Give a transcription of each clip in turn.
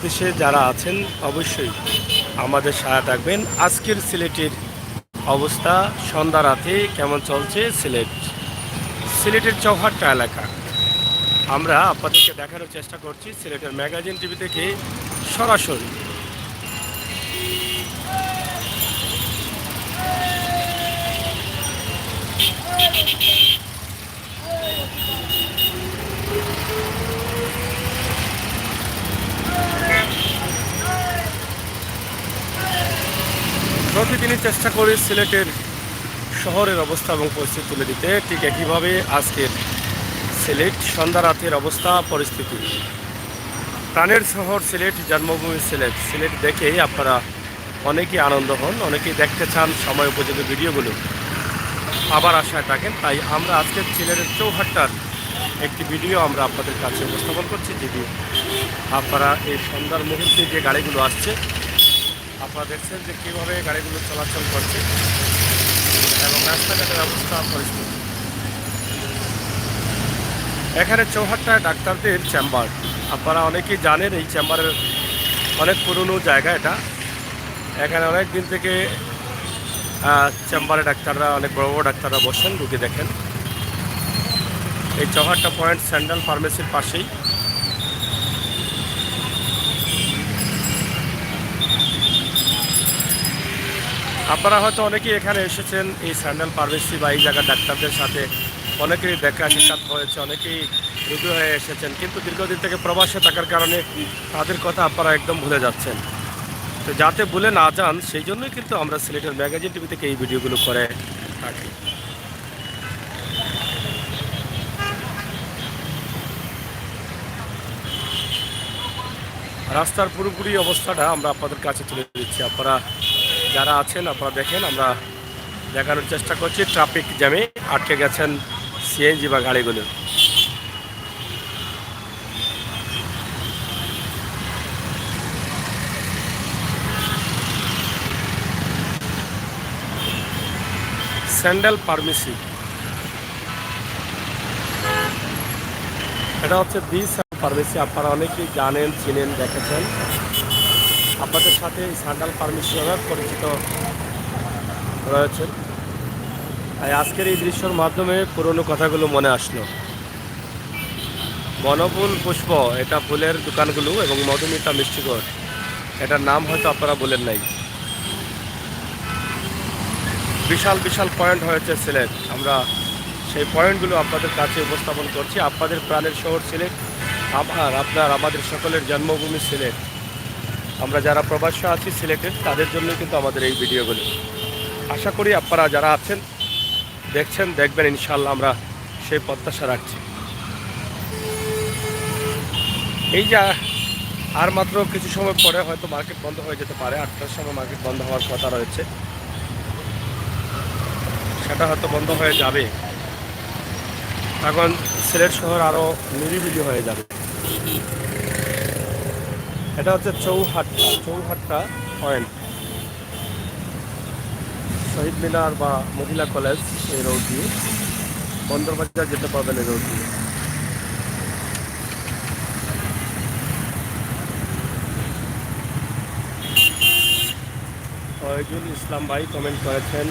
দেশে যারা আছেন অবশ্যই আমাদের সাথে থাকবেন। আজকের সিলেটের অবস্থা সন্ধ্যা রাতে কেমন চলছে সিলেটের চৌহাট্টা এলাকা আমরা আপনাদেরকে দেখানোর চেষ্টা করছি সিলেটের ম্যাগাজিন টিভি থেকে সরাসরি। প্রতিদিনই চেষ্টা করি সিলেটের শহরের অবস্থা এবং পরিস্থিতি তুলে দিতে, ঠিক একইভাবে আজকের সিলেট সন্ধ্যা রাতের অবস্থা পরিস্থিতি। প্রাণের শহর সিলেট, জন্মভূমি সিলেট দেখেই আপনারা অনেকেই আনন্দ হন, অনেকেই দেখতে চান সময় উপযোগী ভিডিওগুলো, আবার আশায় থাকেন। তাই আমরা আজকের সিলেটের চৌহাট্টার একটি ভিডিও আমরা আপনাদের কাছে উপস্থাপন করছি, যেটি আপনারা এই সন্ধ্যার মুহূর্তে যে গাড়িগুলো আসছে আপনারা দেখছেন যে কীভাবে গাড়িগুলো চলাচল করছে এবং রাস্তাঘাটের অবস্থা পরিস্থিতি। এখানে চৌহাট্টায় ডাক্তারদের চেম্বার, আপনারা অনেকেই জানেন এই চেম্বারের অনেক পুরনো জায়গা এটা। এখানে অনেক দিন থেকে চেম্বারে ডাক্তাররা, অনেক বড় বড় ডাক্তাররা বসেন, রুগী দেখেন। এই চৌহাট্টা পয়েন্ট সেন্ট্রাল ফার্মেসির পাশেই। আপনারা হয়তো অনেকেই এখানে এসেছেন এই সেন্ট্রাল ফার্মেসি বা এই জায়গার ডাক্তারদের সাথে অনেকেই দেখা সাক্ষাৎ হয়েছে, অনেকেই রুগী হয়ে এসেছেন, কিন্তু দীর্ঘদিন থেকে প্রবাসে থাকার কারণে তাদের কথা আপনারা একদম ভুলে যাচ্ছেন। তো যাতে ভুলে না যান সেই জন্যই কিন্তু আমরা সিলেটের ম্যাগাজিন টিভি থেকে এই ভিডিওগুলো করে থাকি। রাস্তার পুরোপুরি অবস্থাটা আমরা আপনাদের কাছে তুলে দিচ্ছি। আপনারা যারা আছেন আপনারা দেখেন, আমরা দেখানোর চেষ্টা করছি। ট্রাফিক জ্যামে আটকে গেছেন সিএনজি বা গাড়িগুলো। স্যান্ডেল ফার্মেসি, এটা হচ্ছে ফার্মেসি। আপনারা অনেকেই জানেন, চিনেন, দেখেছেন। আপনাদের সাথে স্যান্ডেল ফার্মেসি অনেক পরিচিত রয়েছেন। তাই আজকের এই দৃশ্যের মাধ্যমে পুরনো কথাগুলো মনে আসলো। বনফুল পুষ্প, এটা ফুলের দোকানগুলো, এবং মধুমিতা মিষ্টিঘর, এটার নাম হয়তো আপনারা বলেন নাই। বিশাল বিশাল পয়েন্ট হয়েছে সিলেট, আমরা সেই পয়েন্টগুলো আপনাদের কাছে উপস্থাপন করছি। আপনাদের প্রাণের শহর সিলেট, আমাদের সকলের জন্মভূমি সিলেট। আমরা যারা প্রবাসী আছি সিলেটের, তাদের জন্য কিন্তু আমাদের এই ভিডিওগুলো। আশা করি আপনারা যারা আছেন দেখছেন, দেখবেন ইনশাল্লাহ, আমরা সেই প্রত্যাশা রাখছি। এই যা আর মাত্র কিছু সময় পরে হয়তো মার্কেট বন্ধ হয়ে যেতে পারে। 8টার সময় মার্কেট বন্ধ হওয়ার কথা রয়েছে, সেটা হয়তো বন্ধ হয়ে যাবে। এখন সিলেট শহর আরও নিরিবিলি হয়ে যাবে। এটা হচ্ছে চৌহাট্টা পয়েন্ট, শহীদ মিনার বা মহিলা কলেজ, এই রোড দিয়ে বন্দরবাজার যেতে পারবেন এই রোড দিয়ে। ফয়জুল ইসলাম ভাই কমেন্ট করেছেন,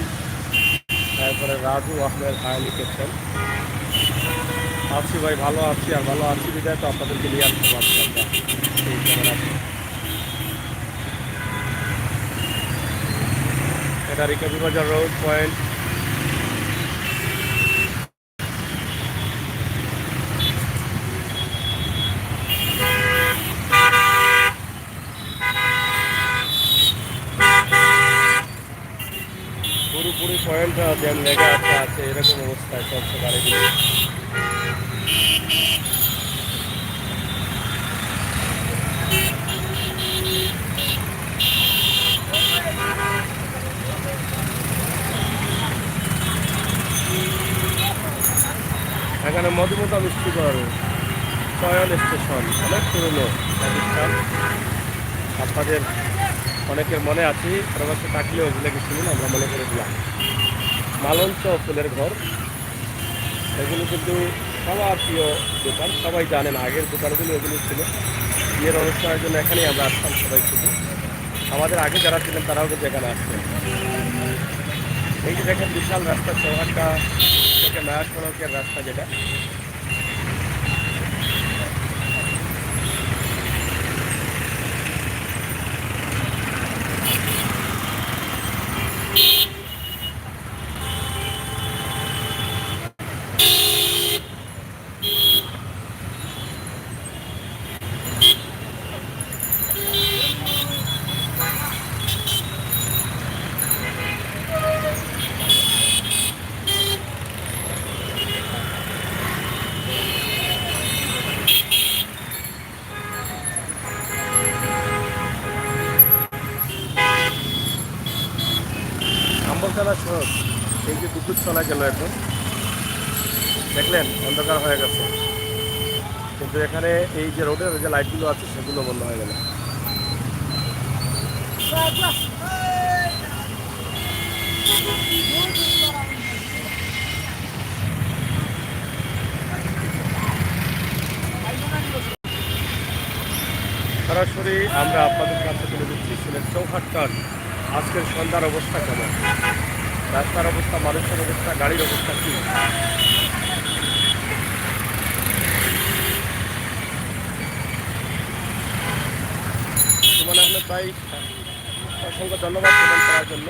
তারপরে রাজু আহমেদ ভাই লিখেছেন, আছি ভাই, ভালো আছি, আর ভালো আছি বিদায় তো আপনাদেরকে নিয়ে আসতে পারছি আমরা এই ক্যামেরাতে। এটা রিকাবি বাজার রোড পয়েন্ট। পুরোপুরি পয়েন্ট জ্যাম লেগে আছে, এরকম অবস্থায় চলছে গাড়িগুলো। এখানে মধুমিতা মিষ্টিঘর, চয়ন স্টেশন, অনেক পুরনো প্রতিষ্ঠান। আপনাদের অনেকের মনে আছে, প্রবাসে থাকলেও ভুলে গেছিলেন, আমরা মনে করে দিলাম। মালঞ্চ ফুলের ঘর, এগুলো কিন্তু সবার প্রিয় দোকান, সবাই জানেন আগের দোকানগুলো এগুলো ছিল। বিয়ের অনুষ্ঠানের জন্য এখানেই আমরা আসতাম সবাই শুধু। আমাদের আগে যারা ছিলেন তারাও কিন্তু এখানে আসতেন। এই যে দেখেন বিশাল রাস্তা, চৌহাট্টা থেকে নয়া সড়কের রাস্তা যেটা, আম্বরতলা সড়ক। এই যে দুপুর চলা গেল এখন, দেখলেন অন্ধকার হয়ে গেছে, কিন্তু এখানে এই যে রোডের যে লাইটগুলো আছে সেগুলো বন্ধ হয়ে গেল। সরাসরি আমরা আপনাদের কাছে তুলে দিচ্ছি সিলেট চৌহাট্টার আজকের সন্ধ্যার অবস্থা কেমন, রাস্তার অবস্থা, মানুষের অবস্থা, গাড়ির অবস্থা কী। সুমন আহমেদ ভাই, অসংখ্য ধন্যবাদ কমেন্ট করার জন্য।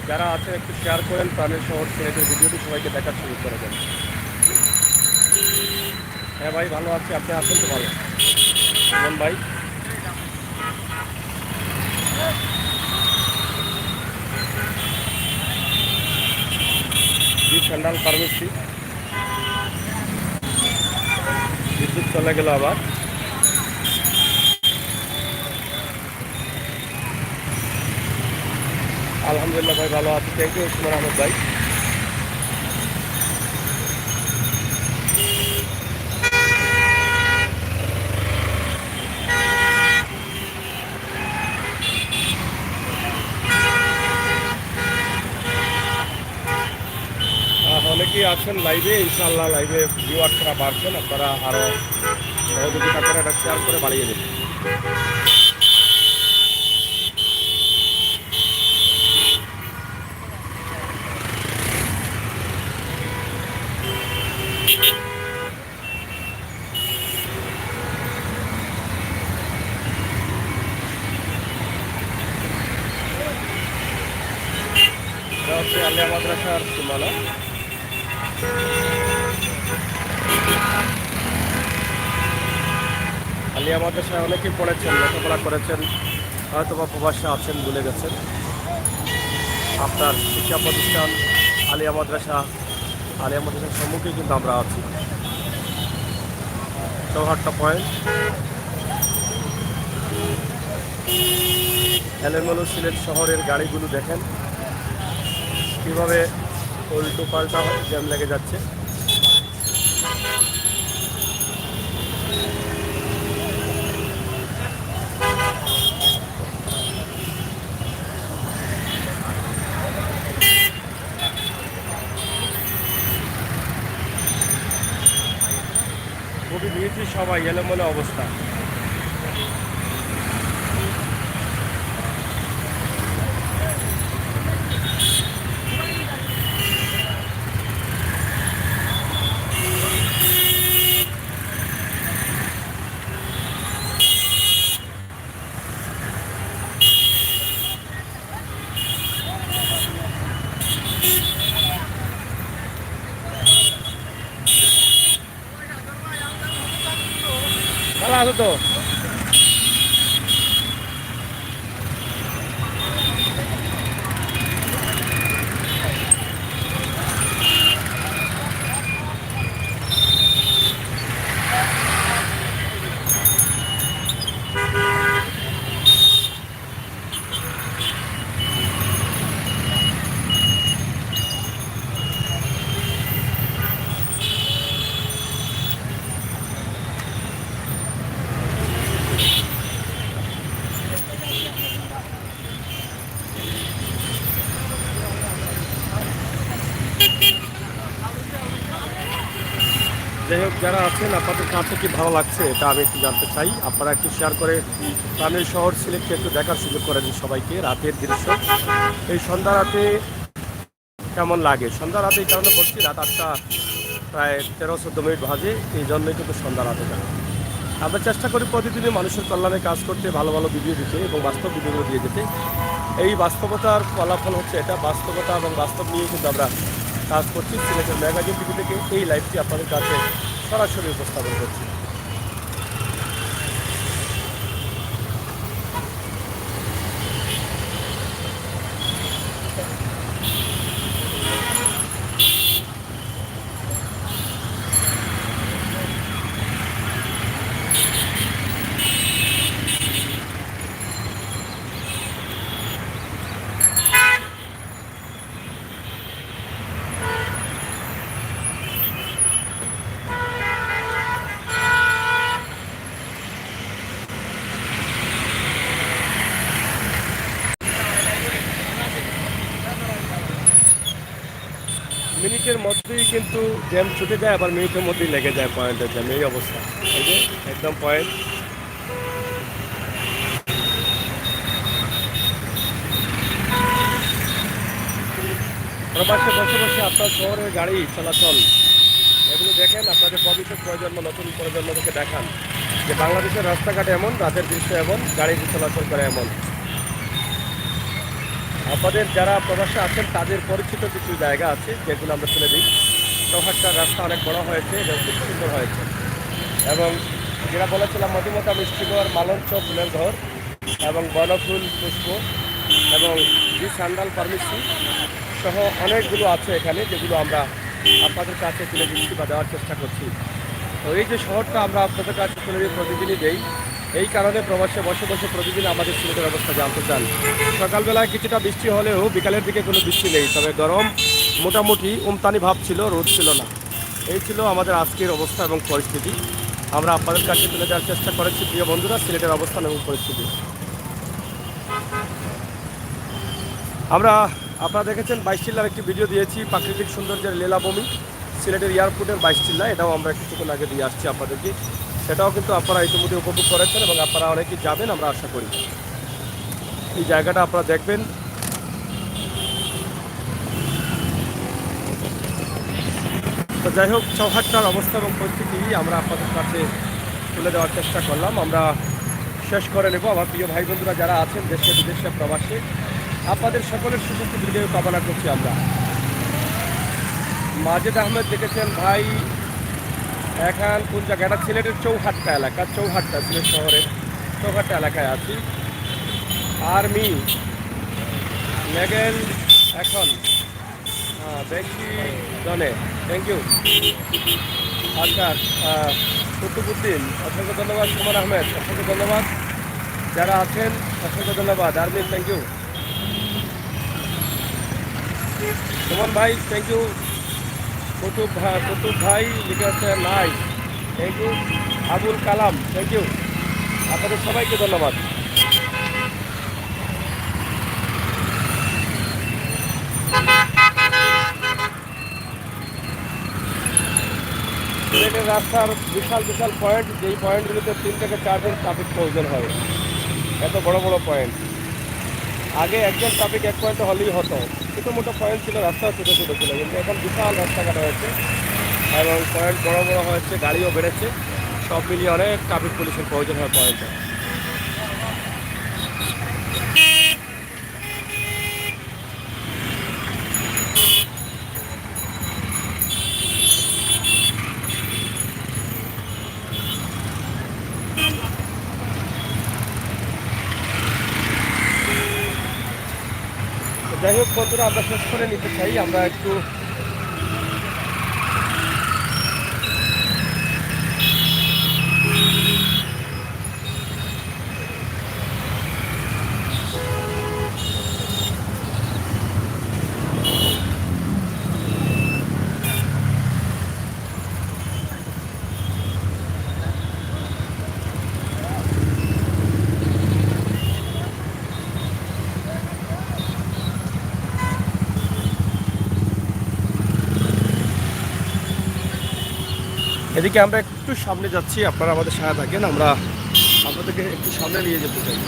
যারা আছে একটু শেয়ার করেন প্রাণের শহর সিলেটের ভিডিওটি সবাইকে দেখার সুযোগ করে দেন। হ্যাঁ ভাই, ভালো আছি, আপনি আছেন তো? ভালো সুমন ভাই। স্যান্ডাল ফার্মেসি, বিদ্যুৎ চলে গেল আবার। আলহামদুলিল্লাহ ভাই, ভালো আছি, থ্যাংক ইউ সুমন আহমেদ ভাই। অনেকেই আছেন লাইভে, ইনশাআল্লাহ লাইভে ভিউয়ার্সরা বাড়ছেন, আপনারা আরও সহযোগিতা করে এটা শেয়ার করে বাড়িয়ে দেবেন। এটা হচ্ছে আলিয়া মাদ্রাসার সীমানা। আলিয়া মাদ্রাসায় অনেকেই পড়েছেন, লেখাপড়া করেছেন, হয়তো বা প্রবাসে আছেন, ভুলে গেছেন। আপনার শিক্ষা প্রতিষ্ঠান আলিয়া মাদ্রাসা, আলিয়া মাদ্রাসার সম্মুখেই কিন্তু আমরা আছি, চৌহাট্টা পয়েন্ট। এলোমেলো সিলেট শহরের গাড়িগুলো দেখেন কীভাবে উল্টো পাল্টা জ্যাম লেগে যাচ্ছে। খুবই ভিড়, সবাই এলোমেলো অবস্থা। ভালো আছো তো? যারা আছেন আপনাদের কাছে কি ভালো লাগছে এটা আমি একটু জানতে চাই। আপনারা একটু শেয়ার করে প্রাণের শহর সিলেটকে একটু দেখার সুযোগ করে দিন সবাইকে। রাতের দৃশ্য এই সন্ধ্যা রাতে কেমন লাগে। সন্ধ্যা রাতে এই কারণে বলছি, রাত 8টা প্রায় 13-14 মিনিট বাজে, এই জন্যই কিন্তু সন্ধ্যা রাতে যায়। আমরা চেষ্টা করি প্রতিদিনই মানুষের কল্যাণে কাজ করতে, ভালো ভালো ভিডিও দিতে এবং বাস্তব ভিডিওগুলো দিয়ে যেতে। এই বাস্তবতার ফলাফল হচ্ছে এটা। বাস্তবতা এবং বাস্তব নিয়ে কিন্তু আমরা কাজ করছি। সিলেটের ম্যাগাজিন টিভি থেকে এই লাইভটি আপনাদের কাছে সরাসরি উপস্থাপন করছি। মিনিটের মধ্যেই কিন্তু জ্যাম ছুটে যায়, আবার মিনিটের মধ্যেই লেগে যায় পয়েন্টের জ্যাম। এই অবস্থা, এই যে একদম পয়েন্ট। প্রবাসে বসে বসে আপনার শহরের গাড়ি চলাচল এগুলো দেখেন, আপনাদের ভবিষ্যৎ প্রজন্ম, নতুন প্রজন্মকে দেখান যে বাংলাদেশের রাস্তাঘাট এমন, রাতের দৃশ্য এমন, গাড়ি চলাচল করে এমন। আপনাদের যারা প্রবাসে আছেন তাদের পরিচিত কিছু জায়গা আছে যেগুলো আমরা তুলে দিই। চৌহাট্টার রাস্তা অনেক বড় হয়েছে এবং খুব সুন্দর হয়েছে। এবং যেটা বলেছিলাম মধুমতা মিষ্টিঘর, মালঞ্চ ফুলের ঘর এবং বনফুল পুষ্প এবং জি সান্ডাল ফার্মেসি সহ অনেকগুলো আছে এখানে, যেগুলো আমরা আপনাদের কাছে তুলে দিচ্ছি বা দেওয়ার চেষ্টা করছি। তো এই যে শহরটা আমরা আপনাদের কাছে তুলে দিয়ে প্রতিদিনই দেই, এই কারণে প্রবাসে বসে বসে প্রতিদিন আমাদের সিলেটের অবস্থা জানতে চান। সকালবেলায় কিছুটা বৃষ্টি হলেও বিকালের দিকে কোনো বৃষ্টি নেই, তবে গরম মোটামুটি উমতানি ভাব ছিল, রোদ ছিল না। এই ছিল আমাদের আজকের অবস্থা এবং পরিস্থিতি। আমরা আপনাদের কাছে তুলে দেওয়ার চেষ্টা করেছি প্রিয় বন্ধুরা, সিলেটের অবস্থান এবং পরিস্থিতি। আপনারা দেখেছেন 22 চিল্লার একটি ভিডিও দিয়েছি, প্রাকৃতিক সৌন্দর্যের লীলাভূমি সিলেটের এয়ারপোর্টের 22 চিল্লা। এটাও আমরা কিছুক্ষণ আগে দিয়ে আসছি আপনাদেরকে। সেটাও কিন্তু আপনারা ইতিমধ্যে উপভোগ করেছেন এবং আপনারা অনেকেই যাবেন আমরা আশা করি। এই জায়গাটা আপনারা দেখবেন। তো যাই হোক, চৌহাট্টার অবস্থা এবং পরিস্থিতি আমরা আপনাদের কাছে তুলে দেওয়ার চেষ্টা করলাম। আমরা শেষ করে নেব। আমার প্রিয় ভাই বন্ধুরা যারা আছেন দেশে বিদেশে প্রবাসে, আপনাদের সকলের সুযোগ্য বিজয় কামনা করছি আমরা। মাজেদ আহমেদ দেখেছেন ভাই, এখন কোন জায়গাটা? সিলেটের চৌহাট্টা এলাকা, চৌহাট্টা সিলেট শহরের চৌহাট্টা এলাকায় আছি। আর্মি মেগেল এখন বেশি জনে, থ্যাংক ইউ। আচ্ছা, কুতুবুদ্দিন অসংখ্য ধন্যবাদ। কুমার আহমেদ অসংখ্য ধন্যবাদ। যারা আছেন অসংখ্য ধন্যবাদ। Army thank you. সুমন ভাই থ্যাংক ইউ। কুতুব ভাই লিখে আছে নাই, thank you. Abul Kalam thank you. আপনাদের সবাইকে ধন্যবাদ। সিলেটের রাস্তার বিশাল বিশাল পয়েন্ট, যেই পয়েন্টগুলোতে 3 থেকে 4 জন ট্রাফিক প্রয়োজন হয়, এত বড় বড় পয়েন্ট। আগে একজন ট্রাফিক এক পয়েন্টে হলেই হতো, ছোটো মোটো পয়েন্ট ছিল, রাস্তা ছোটো ছোটো ছিল, কিন্তু এখন বিশাল রাস্তাঘাট হয়েছে এবং পয়েন্ট বড় বড় হয়েছে, গাড়িও বেড়েছে। সব মিলিয়ে অনেক ট্রাফিক পুলিশের প্রয়োজন হয় পয়েন্টে। যাই হোক বন্ধুরা, আমরা শেষ করে নিতে চাই। আমরা একটু এদিকে আমরা একটু সামনে যাচ্ছি, আপনারা আমাদের সাথে থাকেন, আমরা আপনাদেরকে একটু সামনে নিয়ে যেতে চাই।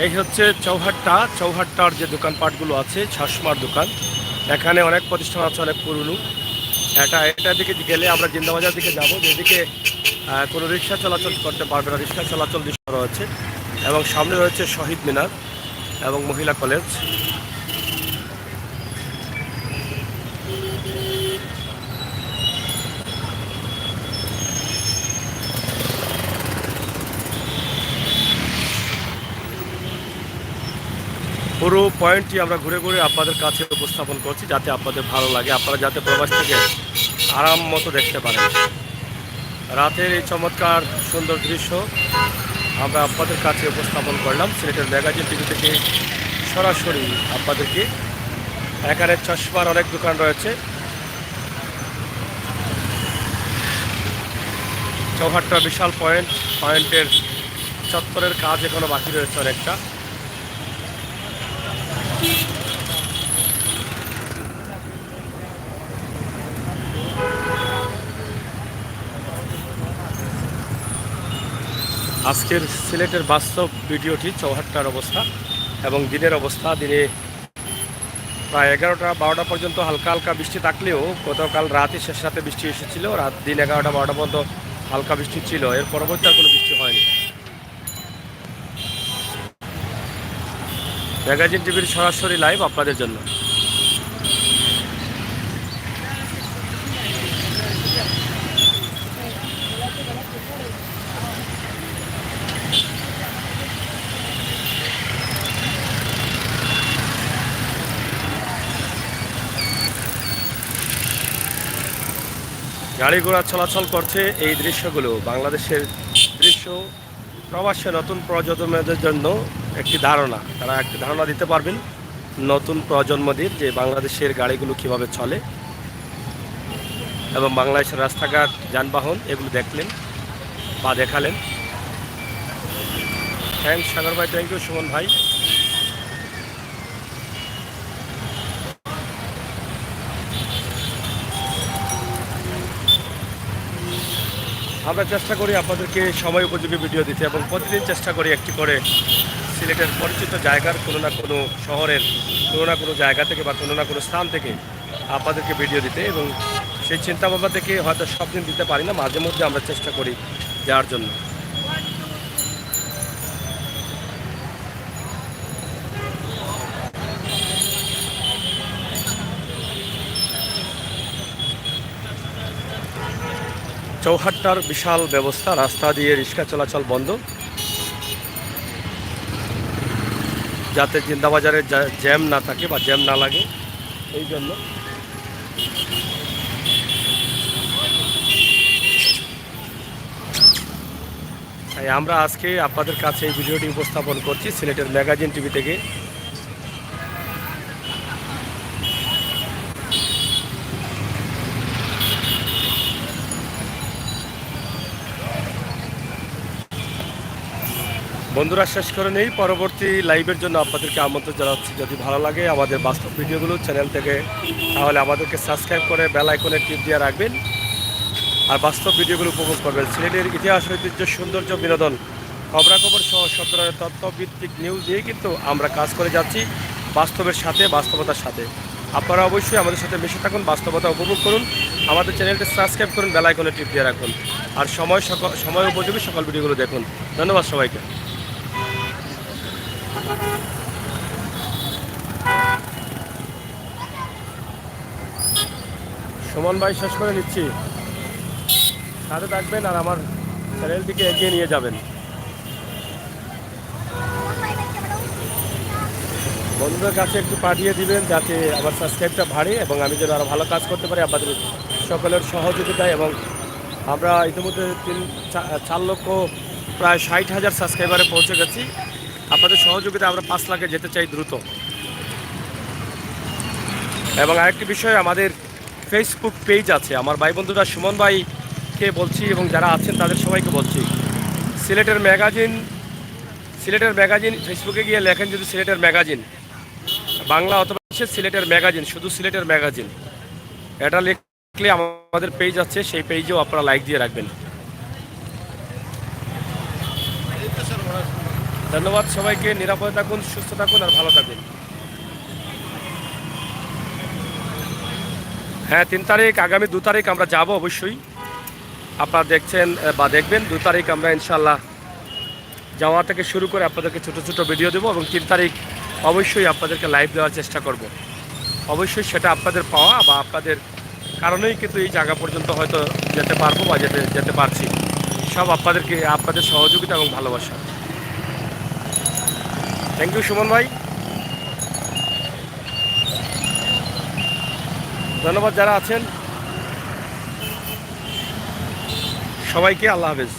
এই হচ্ছে চৌহাট্টার যে দোকানপাটগুলো আছে, চশমার দোকান। এখানে অনেক প্রতিষ্ঠান আছে, অনেক পুরনো। এটার দিকে গেলে আমরা জিন্দাবাজার দিকে যাব, যেদিকে কোনো রিক্সা চলাচল করতে পারবে না, রিক্সা চলাচল নিষিদ্ধ রয়েছে। এবং সামনে রয়েছে শহীদ মিনার এবং মহিলা কলেজ। পুরো পয়েন্টটি আমরা ঘুরে ঘুরে আপনাদের কাছে উপস্থাপন করছি, যাতে আপনাদের ভালো লাগে, আপনারা যাতে প্রবাস থেকে আরাম মতো দেখতে পারেন। রাতের এই চমৎকার সুন্দর দৃশ্য আমরা আপনাদের কাছে উপস্থাপন করলাম সিলেটের ম্যাগাজিন টিভি থেকে সরাসরি আপনাদেরকে। এখানে চশমার অনেক দোকান রয়েছে। চৌহাট্টা বিশাল পয়েন্টের চত্বরের কাজ এখনো বাকি রয়েছে অনেকটা। আজকের সিলেটের বাস্তব ভিডিওটি চৌহাট্টার অবস্থা এবং দিনের অবস্থা। দিনে প্রায় 11টা-12টা পর্যন্ত হালকা হালকা বৃষ্টি থাকলেও গতকাল রাতে শেষ রাতে বৃষ্টি এসেছিল। দিন 11টা-12টা পর্যন্ত হালকা বৃষ্টি ছিল, এর পরবর্তী আর কোনো বৃষ্টি হয়নি। ম্যাগাজিন টিভির সরাসরি লাইভ আপনাদের জন্য। গাড়ি ঘোড়া চলাচল করছে। এই দৃশ্যগুলো বাংলাদেশের দৃশ্য, প্রবাসে নতুন প্রজন্মদের জন্য একটি ধারণা, তারা একটি ধারণা দিতে পারবেন নতুন প্রজন্মদের যে বাংলাদেশের গাড়িগুলো কিভাবে চলে এবং বাংলাদেশের রাস্তাঘাট যানবাহন এগুলো দেখলেন বা দেখালেন। থ্যাংকস সাগর ভাই, থ্যাংক ইউ সুমন ভাই। আমরা চেষ্টা করি আপনাদেরকে সময় উপযোগী ভিডিও দিতে এবং প্রতিদিন চেষ্টা করি একটি করে সিলেটের পরিচিত জায়গার কোনো না কোনো শহরের কোনো না কোনো জায়গা থেকে বা কোনো না কোনো স্থান থেকে আপনাদেরকে ভিডিও দিতে, এবং সেই চিন্তাভাবনা থেকে হয়তো সব দিন দিতে পারি না, মাঝে মধ্যে আমরা চেষ্টা করি দেওয়ার জন্য। চৌহাট্টার বিশাল ব্যবস্থা, রাস্তা দিয়ে রিক্সা চলাচল বন্ধ, যাতে জিন্দাবাজারে জ্যাম না থাকে বা জ্যাম না লাগে, এই জন্য। তাই আমরা আজকে আপনাদের কাছে এই ভিডিওটি উপস্থাপন করছি সিলেটের ম্যাগাজিন টিভি থেকে। বন্ধুরা, শেষ করে নেই, পরবর্তী লাইভের জন্য আপনাদেরকে আমন্ত্রণ জানাচ্ছি। যদি ভালো লাগে আমাদের বাস্তব ভিডিওগুলো চ্যানেল থেকে, তাহলে আমাদেরকে সাবস্ক্রাইব করে বেল আইকনের টিপ দিয়ে রাখবেন আর বাস্তব ভিডিওগুলো উপভোগ করবেন। সিলেটের ইতিহাস, ঐতিহ্য, সৌন্দর্য, বিনোদন, খবরাখবর সহ সব ধরনের তথ্যভিত্তিক নিউজ দিয়ে কিন্তু আমরা কাজ করে যাচ্ছি বাস্তবের সাথে, বাস্তবতার সাথে। আপনারা অবশ্যই আমাদের সাথে মিশে থাকুন, বাস্তবতা উপভোগ করুন, আমাদের চ্যানেলটি সাবস্ক্রাইব করুন, বেল আইকনের টিপ দিয়ে রাখুন আর সময় উপযোগী সকল ভিডিওগুলো দেখুন। ধন্যবাদ সবাইকে। সুমন ভাই, শেষ করে নিচ্ছি, সাথে থাকবেন আর আমার চ্যানেলটিকে এগিয়ে নিয়ে যাবেন। বন্ধুদের কাছে একটু পাঠিয়ে দিবেন যাতে আমার সাবস্ক্রাইবটা বাড়ে এবং আমি যেন আরও ভালো কাজ করতে পারি আপনাদের সকলের সহযোগিতায়। এবং আমরা ইতিমধ্যে 4 লক্ষ প্রায় 60,000 সাবস্ক্রাইবারে পৌঁছে গেছি। আপনাদের সহযোগিতা আমরা 5 লাখে যেতে চাই দ্রুত। এবং আরেকটি বিষয়, আমাদের ফেসবুক পেজ আছে। আমার ভাই বন্ধুরা সুমন ভাই সবাইকে বলছি এবং যারা আছেন তাদের সবাইকে বলছি, সিলেটের ম্যাগাজিন ফেসবুকে গিয়ে লেখেন যদি সিলেটের ম্যাগাজিন বাংলা অথবা সিলেটের ম্যাগাজিন, শুধু সিলেটের ম্যাগাজিন, এটা লিখলে আমাদের পেজ আছে, সেই পেজেও আপনারা লাইক দিয়ে রাখবেন। ধন্যবাদ সবাইকে। নিরাপদে থাকুন, সুস্থ থাকুন আর ভালো থাকুন। হ্যাঁ, 3 তারিখ, আগামী 2 তারিখ আমরা যাব অবশ্যই। আপনারা দেখছেন বা দেখবেন 2 তারিখ আমরা ইনশাল্লাহ যাওয়া থেকে শুরু করে আপনাদেরকে ছোটো ছোটো ভিডিও দেবো এবং 3 তারিখ অবশ্যই আপনাদেরকে লাইভ দেওয়ার চেষ্টা করব। অবশ্যই সেটা আপনাদের পাওয়া বা আপনাদের কারণেই কিন্তু এই জায়গা পর্যন্ত হয়তো যেতে পারবো বা যেতে পারছি, সব আপনাদের সহযোগিতা এবং ভালোবাসা। থ্যাংক ইউ সুমন ভাই, ধন্যবাদ যারা আছেন সবাইকে। আল্লাহ হাফেজ।